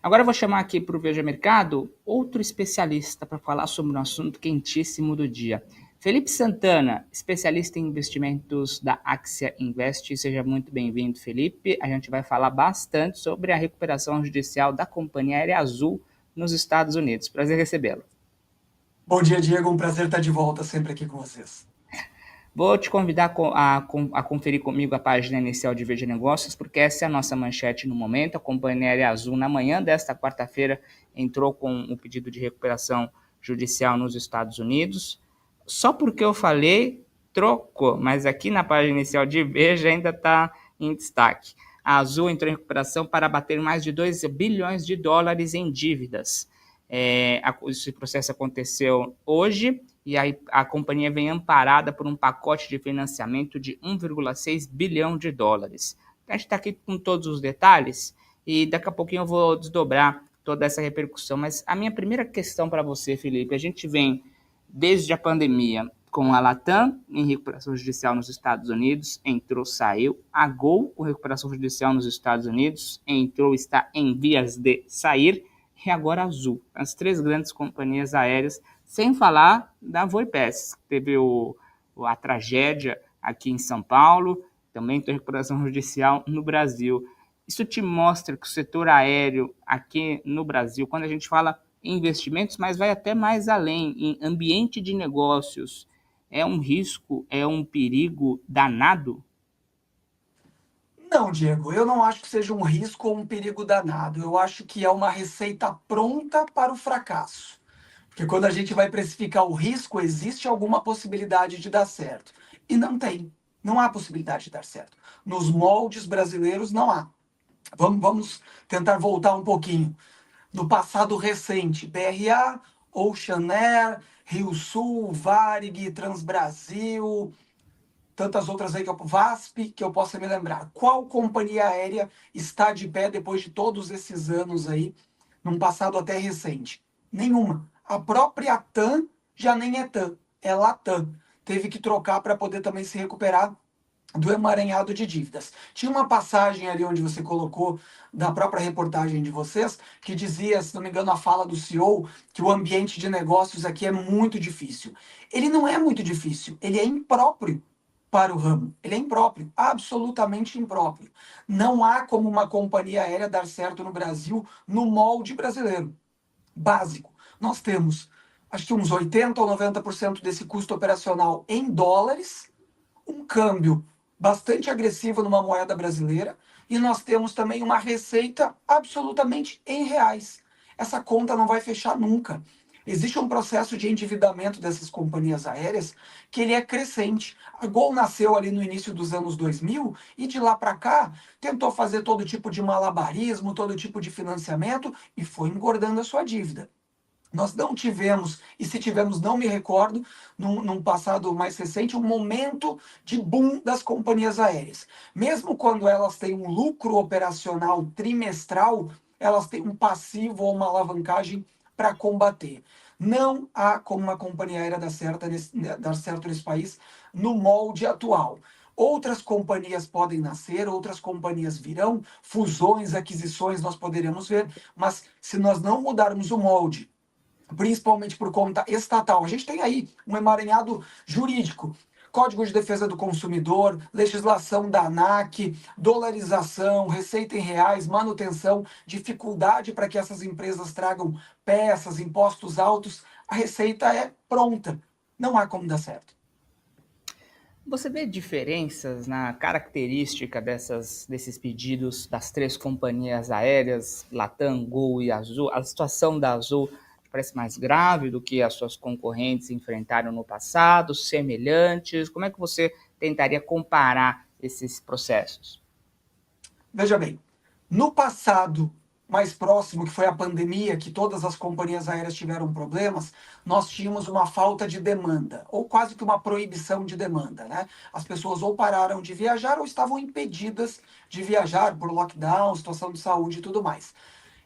Agora eu vou chamar aqui para o Veja Mercado outro especialista para falar sobre um assunto quentíssimo do dia. Felipe Santana, especialista em investimentos da Axia Invest. Seja muito bem-vindo, Felipe. A gente vai falar bastante sobre a recuperação judicial da Companhia Aérea Azul nos Estados Unidos. Prazer recebê-lo. Bom dia, Diego. Um prazer estar de volta sempre aqui com vocês. Vou te convidar a conferir comigo a página inicial de Veja Negócios, porque essa é a nossa manchete no momento. A Companhia Aérea Azul, na manhã desta quarta-feira, entrou com um pedido de recuperação judicial nos Estados Unidos. Só porque eu falei, trocou, mas aqui na página inicial de Veja ainda está em destaque. A Azul entrou em recuperação para bater mais de 2 bilhões de dólares em dívidas. Esse processo aconteceu hoje e a companhia vem amparada por um pacote de financiamento de 1,6 bilhão de dólares. A gente está aqui com todos os detalhes e daqui a pouquinho eu vou desdobrar toda essa repercussão. Mas a minha primeira questão para você, Felipe, a gente vem desde a pandemia com a Latam em recuperação judicial nos Estados Unidos, entrou, saiu. A Gol com recuperação judicial nos Estados Unidos, entrou, está em vias de sair. E agora a Azul, as três grandes companhias aéreas, sem falar da Voipes, que teve a tragédia aqui em São Paulo, também tem recuperação judicial no Brasil. Isso te mostra que o setor aéreo aqui no Brasil, quando a gente fala em investimentos, mas vai até mais além, em ambiente de negócios, é um risco, é um perigo danado? Não, Diego, eu não acho que seja um risco ou um perigo danado. Eu acho que é uma receita pronta para o fracasso. Porque quando a gente vai precificar o risco, existe alguma possibilidade de dar certo. E não tem. Não há possibilidade de dar certo. Nos moldes brasileiros, não há. Vamos tentar voltar um pouquinho. No passado recente, BRA, Ocean Air, Rio Sul, Varig, Transbrasil, tantas outras aí, VASP, que eu possa me lembrar. Qual companhia aérea está de pé depois de todos esses anos aí, num passado até recente? Nenhuma. A própria TAM já nem é TAM, é Latam. Teve que trocar para poder também se recuperar do emaranhado de dívidas. Tinha uma passagem ali onde você colocou, da própria reportagem de vocês, que dizia, se não me engano, a fala do CEO, que o ambiente de negócios aqui é muito difícil. Ele não é muito difícil, ele é impróprio para o ramo. Ele é impróprio, absolutamente impróprio. Não há como uma companhia aérea dar certo no Brasil no molde brasileiro. Básico. Nós temos, acho que uns 80 ou 90% desse custo operacional em dólares, um câmbio bastante agressivo numa moeda brasileira, e nós temos também uma receita absolutamente em reais. Essa conta não vai fechar nunca. Existe um processo de endividamento dessas companhias aéreas que ele é crescente. A Gol nasceu ali no início dos anos 2000 e de lá para cá tentou fazer todo tipo de malabarismo, todo tipo de financiamento e foi engordando a sua dívida. Nós não tivemos, e se tivemos, não me recordo, num passado mais recente, um momento de boom das companhias aéreas. Mesmo quando elas têm um lucro operacional trimestral, elas têm um passivo ou uma alavancagem para combater. Não há como uma companhia aérea dar certo nesse país no molde atual. Outras companhias podem nascer, outras companhias virão, fusões, aquisições nós poderemos ver, mas se nós não mudarmos o molde, principalmente por conta estatal. A gente tem aí um emaranhado jurídico. Código de Defesa do Consumidor, legislação da ANAC, dolarização, receita em reais, manutenção, dificuldade para que essas empresas tragam peças, impostos altos. A receita é pronta. Não há como dar certo. Você vê diferenças na característica desses pedidos das três companhias aéreas, Latam, Gol e Azul? A situação da Azul parece mais grave do que as suas concorrentes enfrentaram no passado, semelhantes? Como é que você tentaria comparar esses processos? Veja bem, no passado mais próximo, que foi a pandemia, que todas as companhias aéreas tiveram problemas, nós tínhamos uma falta de demanda, ou quase que uma proibição de demanda, né? As pessoas ou pararam de viajar ou estavam impedidas de viajar por lockdown, situação de saúde e tudo mais.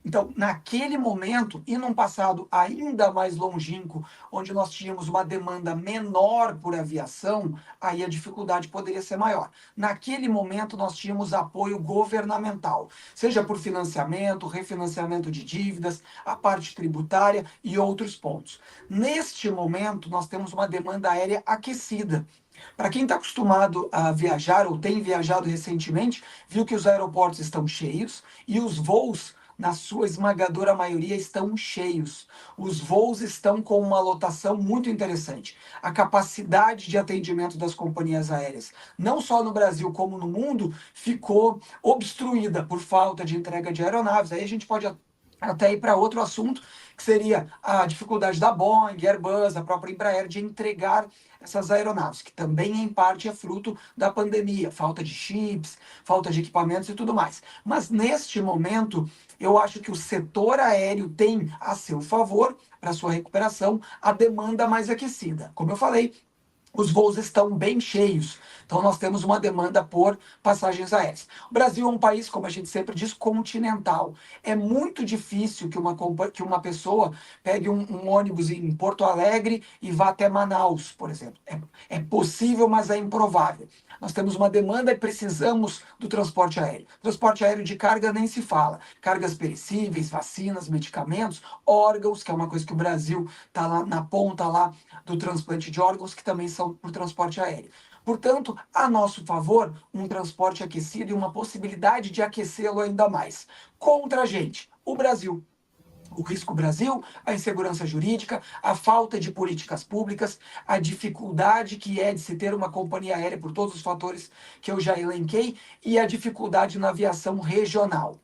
Então, naquele momento, e num passado ainda mais longínquo, onde nós tínhamos uma demanda menor por aviação, aí a dificuldade poderia ser maior. Naquele momento, nós tínhamos apoio governamental, seja por financiamento, refinanciamento de dívidas, a parte tributária e outros pontos. Neste momento, nós temos uma demanda aérea aquecida. Para quem está acostumado a viajar ou tem viajado recentemente, viu que os aeroportos estão cheios e os voos, na sua esmagadora maioria, estão cheios. Os voos estão com uma lotação muito interessante. A capacidade de atendimento das companhias aéreas, não só no Brasil como no mundo, ficou obstruída por falta de entrega de aeronaves. Aí a gente pode até ir para outro assunto, que seria a dificuldade da Boeing, Airbus, a própria Embraer de entregar essas aeronaves, que também em parte é fruto da pandemia, falta de chips, falta de equipamentos e tudo mais. Mas neste momento, eu acho que o setor aéreo tem a seu favor, para sua recuperação, a demanda mais aquecida. Como eu falei, os voos estão bem cheios. Então, nós temos uma demanda por passagens aéreas. O Brasil é um país, como a gente sempre diz, continental. É muito difícil que uma pessoa pegue um ônibus em Porto Alegre e vá até Manaus, por exemplo. É possível, mas é improvável. Nós temos uma demanda e precisamos do transporte aéreo. Transporte aéreo de carga nem se fala. Cargas perecíveis, vacinas, medicamentos, órgãos, que é uma coisa que o Brasil está lá na ponta lá do transplante de órgãos, que também são por transporte aéreo. Portanto, a nosso favor, um transporte aquecido e uma possibilidade de aquecê-lo ainda mais. Contra a gente, o Brasil. O risco Brasil, a insegurança jurídica, a falta de políticas públicas, a dificuldade que é de se ter uma companhia aérea por todos os fatores que eu já elenquei e a dificuldade na aviação regional.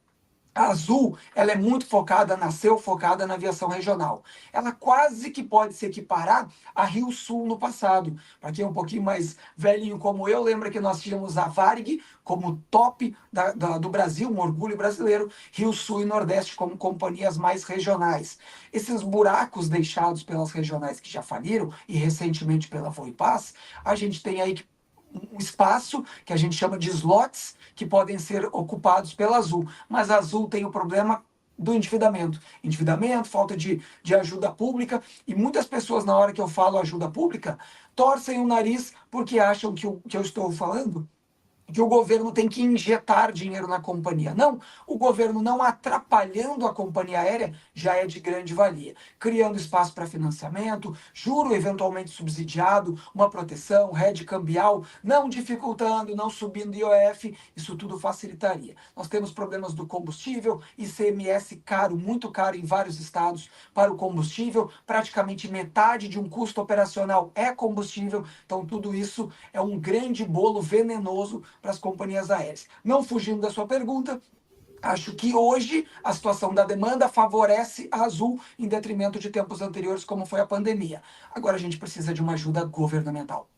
A Azul, ela é muito focada, nasceu focada na aviação regional. Ela quase que pode se equiparar a Rio Sul no passado. Para quem é um pouquinho mais velhinho como eu, lembra que nós tínhamos a Varig como top do Brasil, um orgulho brasileiro, Rio Sul e Nordeste como companhias mais regionais. Esses buracos deixados pelas regionais que já faliram, e recentemente pela Voipaz, a gente tem aí um espaço que a gente chama de slots que podem ser ocupados pela Azul. Mas a Azul tem o problema do endividamento. Endividamento, falta de ajuda pública. E muitas pessoas, na hora que eu falo ajuda pública, torcem o nariz porque acham que o que eu estou falando que o governo tem que injetar dinheiro na companhia. Não, o governo não atrapalhando a companhia aérea já é de grande valia. Criando espaço para financiamento, juro eventualmente subsidiado, uma proteção, rede cambial, não dificultando, não subindo IOF, isso tudo facilitaria. Nós temos problemas do combustível, ICMS caro, muito caro em vários estados para o combustível, praticamente metade de um custo operacional é combustível, então tudo isso é um grande bolo venenoso para as companhias aéreas. Não fugindo da sua pergunta, acho que hoje a situação da demanda favorece a Azul em detrimento de tempos anteriores, como foi a pandemia. Agora a gente precisa de uma ajuda governamental.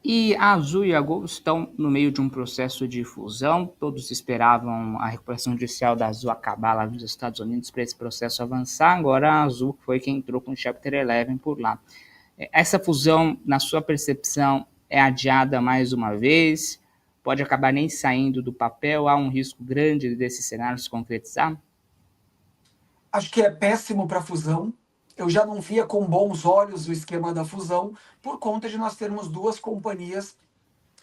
E a Azul e a Gol estão no meio de um processo de fusão. Todos esperavam a recuperação judicial da Azul acabar lá nos Estados Unidos para esse processo avançar. Agora a Azul foi quem entrou com o Chapter 11 por lá. Essa fusão, na sua percepção, é adiada mais uma vez? Pode acabar nem saindo do papel? Há um risco grande desse cenário se concretizar? Acho que é péssimo para a fusão. Eu já não via com bons olhos o esquema da fusão, por conta de nós termos duas companhias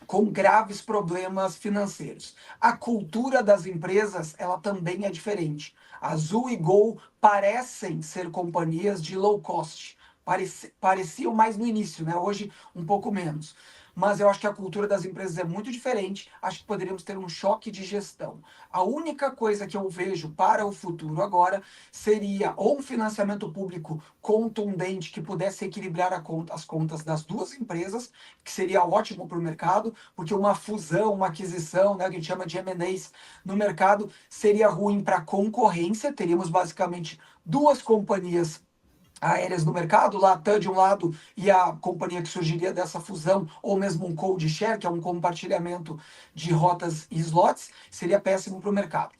com graves problemas financeiros. A cultura das empresas, ela também é diferente. Azul e Gol parecem ser companhias de low cost. Pareciam mais no início, né? Hoje um pouco menos. Mas eu acho que a cultura das empresas é muito diferente. Acho que poderíamos ter um choque de gestão. A única coisa que eu vejo para o futuro agora seria ou um financiamento público contundente que pudesse equilibrar as contas das duas empresas, que seria ótimo para o mercado, porque uma fusão, uma aquisição, né, que a gente chama de M&As no mercado, seria ruim para a concorrência. Teríamos basicamente duas companhias aéreas no mercado, Latam de um lado e a companhia que surgiria dessa fusão, ou mesmo um code share, que é um compartilhamento de rotas e slots, seria péssimo para o mercado.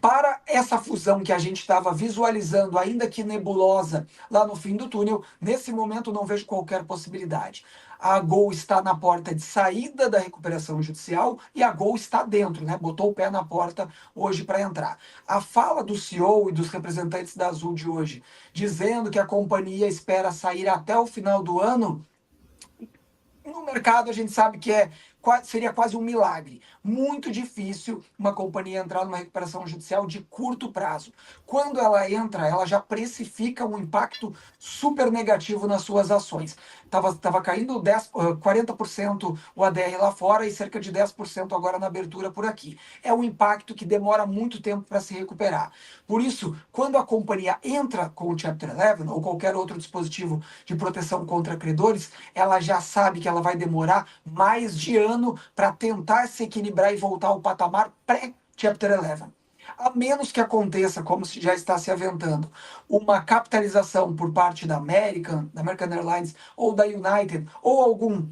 Para essa fusão que a gente estava visualizando, ainda que nebulosa, lá no fim do túnel, nesse momento não vejo qualquer possibilidade. A Gol está na porta de saída da recuperação judicial e a Gol está dentro, né? Botou o pé na porta hoje para entrar. A fala do CEO e dos representantes da Azul de hoje, dizendo que a companhia espera sair até o final do ano, no mercado a gente sabe que seria quase um milagre. Muito difícil uma companhia entrar numa recuperação judicial de curto prazo. Quando ela entra, ela já precifica um impacto super negativo nas suas ações. Tava caindo 40% o ADR lá fora e cerca de 10% agora na abertura por aqui. É um impacto que demora muito tempo para se recuperar. Por isso, quando a companhia entra com o Chapter 11 ou qualquer outro dispositivo de proteção contra credores, ela já sabe que ela vai demorar mais de ano para tentar se equilibrar e voltar ao patamar pré-Chapter 11. A menos que aconteça, como já está se aventando, uma capitalização por parte da American Airlines ou da United, ou algum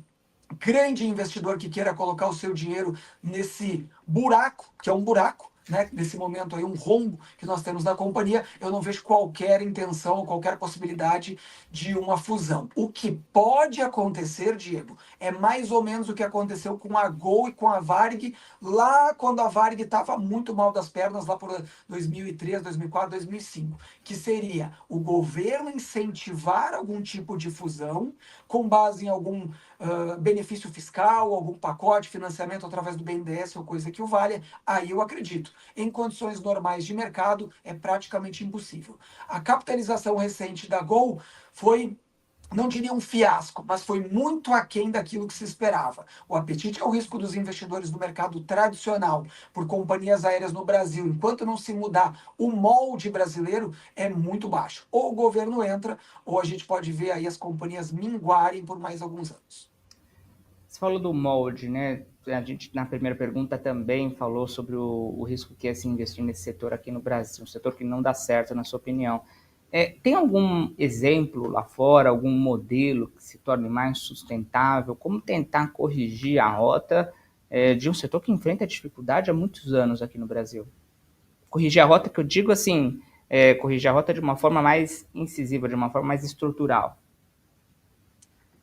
grande investidor que queira colocar o seu dinheiro nesse buraco, que é um buraco, né? Nesse momento aí, um rombo que nós temos na companhia, eu não vejo qualquer intenção, qualquer possibilidade de uma fusão. O que pode acontecer, Diego, é mais ou menos o que aconteceu com a Gol e com a Varig, lá quando a Varig estava muito mal das pernas, lá por 2003, 2004, 2005, que seria o governo incentivar algum tipo de fusão com base em algum benefício fiscal, algum pacote, financiamento através do BNDES ou coisa que o valha, aí eu acredito. Em condições normais de mercado, é praticamente impossível. A capitalização recente da Gol foi, não diria um fiasco, mas foi muito aquém daquilo que se esperava. O apetite ao risco dos investidores do mercado tradicional por companhias aéreas no Brasil, enquanto não se mudar o molde brasileiro, é muito baixo. Ou o governo entra, ou a gente pode ver aí as companhias minguarem por mais alguns anos. Você falou do molde, né? A gente, na primeira pergunta, também falou sobre o risco que é se investir nesse setor aqui no Brasil, um setor que não dá certo, na sua opinião. Tem algum exemplo lá fora, algum modelo que se torne mais sustentável? Como tentar corrigir a rota de um setor que enfrenta dificuldade há muitos anos aqui no Brasil? Corrigir a rota, que eu digo assim, corrigir a rota de uma forma mais incisiva, de uma forma mais estrutural.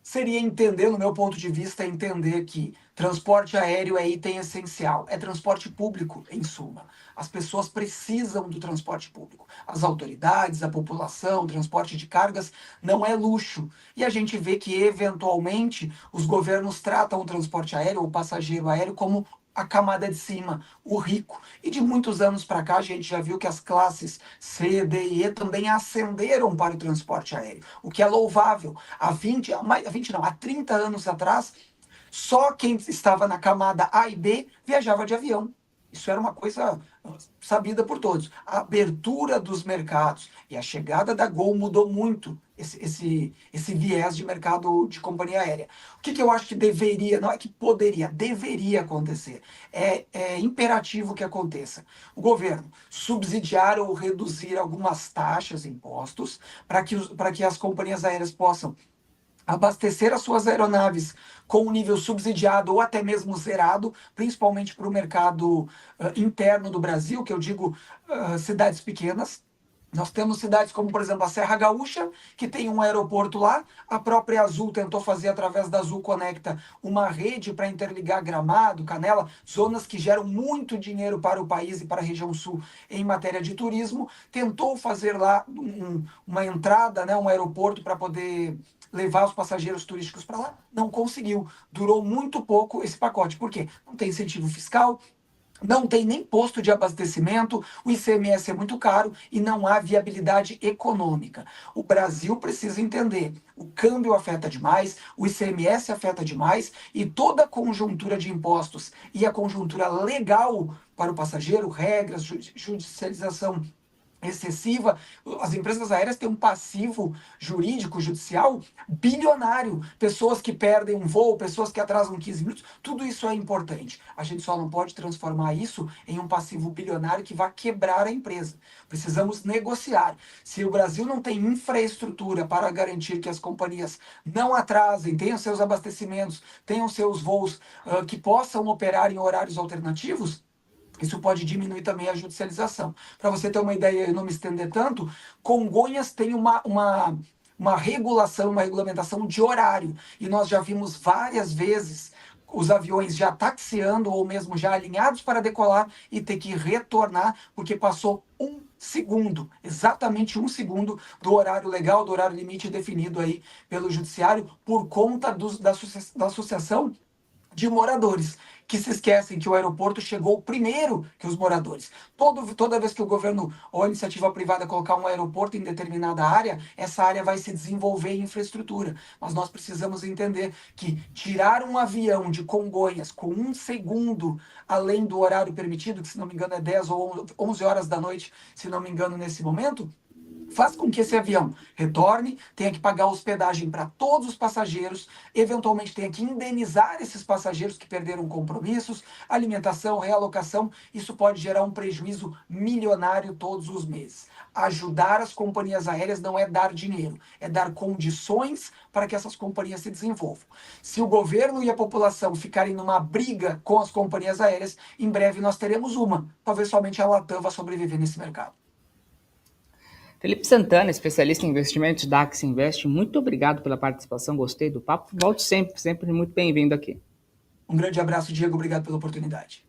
Seria entender, no meu ponto de vista, entender que transporte aéreo é item essencial, é transporte público, em suma. As pessoas precisam do transporte público. As autoridades, a população, o transporte de cargas não é luxo. E a gente vê que, eventualmente, os governos tratam o transporte aéreo ou o passageiro aéreo como a camada de cima, o rico. E de muitos anos para cá, a gente já viu que as classes C, D e E também ascenderam para o transporte aéreo, o que é louvável. Há 30 anos atrás, só quem estava na camada A e B viajava de avião. Isso era uma coisa sabida por todos. A abertura dos mercados e a chegada da Gol mudou muito esse viés de mercado de companhia aérea. O que eu acho que deveria, não é que poderia, deveria acontecer. É imperativo que aconteça. O governo subsidiar ou reduzir algumas taxas, impostos, para que as companhias aéreas possam abastecer as suas aeronaves com um nível subsidiado ou até mesmo zerado, principalmente para o mercado interno do Brasil, que eu digo cidades pequenas. Nós temos cidades como, por exemplo, a Serra Gaúcha, que tem um aeroporto lá. A própria Azul tentou fazer, através da Azul Conecta, uma rede para interligar Gramado, Canela, zonas que geram muito dinheiro para o país e para a região sul em matéria de turismo. Tentou fazer lá uma entrada, né, um aeroporto para poder levar os passageiros turísticos para lá. Não conseguiu. Durou muito pouco esse pacote. Por quê? Não tem incentivo fiscal, não tem nem posto de abastecimento, o ICMS é muito caro e não há viabilidade econômica. O Brasil precisa entender, o câmbio afeta demais, o ICMS afeta demais e toda a conjuntura de impostos e a conjuntura legal para o passageiro, regras, judicialização excessiva, as empresas aéreas têm um passivo jurídico, judicial, bilionário. Pessoas que perdem um voo, pessoas que atrasam 15 minutos, tudo isso é importante. A gente só não pode transformar isso em um passivo bilionário que vá quebrar a empresa. Precisamos negociar. Se o Brasil não tem infraestrutura para garantir que as companhias não atrasem, tenham seus abastecimentos, tenham seus voos que possam operar em horários alternativos, isso pode diminuir também a judicialização. Para você ter uma ideia e não me estender tanto, Congonhas tem uma regulação, uma regulamentação de horário. E nós já vimos várias vezes os aviões já taxiando ou mesmo já alinhados para decolar e ter que retornar porque passou um segundo, exatamente um segundo do horário legal, do horário limite definido aí pelo judiciário por conta da associação de moradores, que se esquecem que o aeroporto chegou primeiro que os moradores. Toda vez que o governo ou a iniciativa privada colocar um aeroporto em determinada área, essa área vai se desenvolver em infraestrutura. Mas nós precisamos entender que tirar um avião de Congonhas com um segundo além do horário permitido, que se não me engano é 10 ou 11 horas da noite, se não me engano nesse momento, faz com que esse avião retorne, tenha que pagar hospedagem para todos os passageiros, eventualmente tenha que indenizar esses passageiros que perderam compromissos, alimentação, realocação. Isso pode gerar um prejuízo milionário todos os meses. Ajudar as companhias aéreas não é dar dinheiro, é dar condições para que essas companhias se desenvolvam. Se o governo e a população ficarem numa briga com as companhias aéreas, em breve nós teremos uma. Talvez somente a Latam vá sobreviver nesse mercado. Felipe Santana, especialista em investimentos da Axie Invest, muito obrigado pela participação, gostei do papo. Volte sempre, sempre muito bem-vindo aqui. Um grande abraço, Diego. Obrigado pela oportunidade.